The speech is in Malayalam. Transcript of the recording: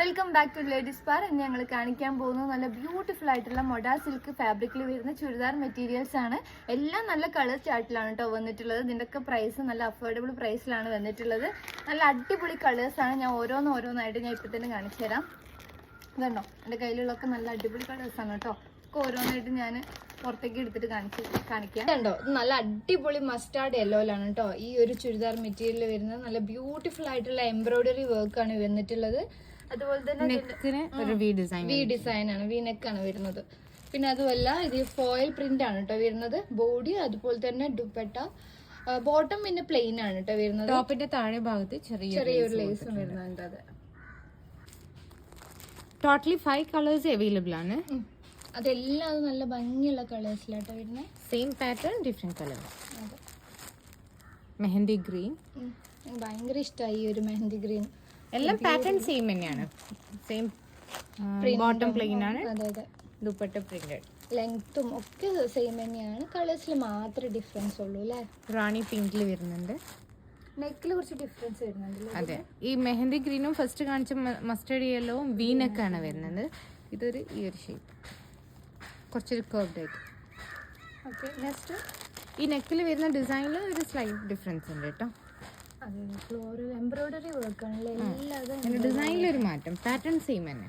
Welcome back to ladies bar. ഇന്ന് ഞങ്ങൾ കാണിക്കാൻ പോകുന്നത് നല്ല ബ്യൂട്ടിഫുൾ ആയിട്ടുള്ള മൊഡ സിൽക്ക് ഫാബ്രിക്കിൽ വരുന്ന ചുരിദാർ മെറ്റീരിയൽസ് ആണ്. എല്ലാം നല്ല കളർ ചാർട്ടിലാണ് കേട്ടോ വന്നിട്ടുള്ളത്. ഇതിൻ്റെയൊക്കെ പ്രൈസ് നല്ല അഫോർഡബിൾ പ്രൈസിലാണ് വന്നിട്ടുള്ളത്. നല്ല അടിപൊളി കളേഴ്സാണ്. ഞാൻ ഓരോന്നായിട്ട് ഞാൻ ഇപ്പോൾ തന്നെ കാണിച്ചു തരാം. ഇതുണ്ടോ, എൻ്റെ കയ്യിലുള്ളതൊക്കെ നല്ല അടിപൊളി കളേഴ്സാണ് കേട്ടോ. ഒക്കെ ഓരോന്നായിട്ട് ഞാൻ പുറത്തേക്ക് എടുത്തിട്ട് കാണിക്കാം. കണ്ടോ, നല്ല അടിപൊളി മസ്റ്റാർഡ് യെല്ലോയിലാണ് കേട്ടോ ഈ ഒരു ചുരിദാർ മെറ്റീരിയൽ വരുന്നത്. നല്ല ബ്യൂട്ടിഫുൾ ആയിട്ടുള്ള എംബ്രോയിഡറി വർക്കാണ് വന്നിട്ടുള്ളത്. അതുപോലെ തന്നെ വി ഡിസൈൻ ആണ്, വി നെക്കാണ് വരുന്നത്. പിന്നെ അതുമല്ല ഇത് ഫോയിൽ പ്രിന്റ് ആണ് കേട്ടോ വരുന്നത്. ബോഡി അതുപോലെ തന്നെ ദുപ്പട്ട, ബോട്ടം പിന്നെ പ്ലെയിൻ ആണ് കേട്ടോ വരുന്നത്. ടോപ്പിന്റെ താഴെ ഭാഗത്ത് ചെറിയൊരു ലേസും വരുന്നുണ്ട്. അത് ടോട്ടലി 5 കളേഴ്സ് അവൈലബിൾ ആണ്. അതെല്ലാം അത് നല്ല ഭംഗിയുള്ള കളേഴ്സിലാട്ടോ വരുന്നത്. Same pattern different colours. Mehndi green ഭയങ്കര ഇഷ്ടമായി ഈ ഒരു മെഹന്തി ഗ്രീൻ. എല്ലാം പാറ്റേൺ സെയിം തന്നെയാണ്. സെയിം ബോട്ടം പ്ലെയിൻ ആണ്. അതെ, ദുപ്പട്ട പ്രിന്റഡ്. ലെങ്ത്തും ഒക്കെ സെയിം തന്നെയാണ്. കളേഴ്സിൽ മാത്രമേ ഡിഫറൻസ് ഉള്ളൂ അല്ലേ. റാണി പിങ്കിൽ വരുന്നുണ്ട്. നെക്കിൽ കുറച്ച് ഡിഫറൻസ് വരുന്നുണ്ട്. അതെ, ഈ മെഹന്തി ഗ്രീനും ഫസ്റ്റ് കാണിച്ച മസ്റ്റേർഡ് യെല്ലോവും വി നെക്കാണ് വരുന്നത്. ഇതൊരു ഈ ഒരു ഷേപ്പ്, കുറച്ചൊരു കർവ്ഡ് ആയിട്ട്. ഓക്കെ, നെക്സ്റ്റ് ഈ നെക്കിൽ വരുന്ന ഡിസൈനിൽ ഒരു സ്ലൈറ്റ് ഡിഫറൻസ് ഉണ്ട് കേട്ടോ. എംബ്രോയിഡറി വർക്കാണല്ലേ. ഡിസൈനിലൊരു മാറ്റം, പാറ്റേൺ സെയിം തന്നെ.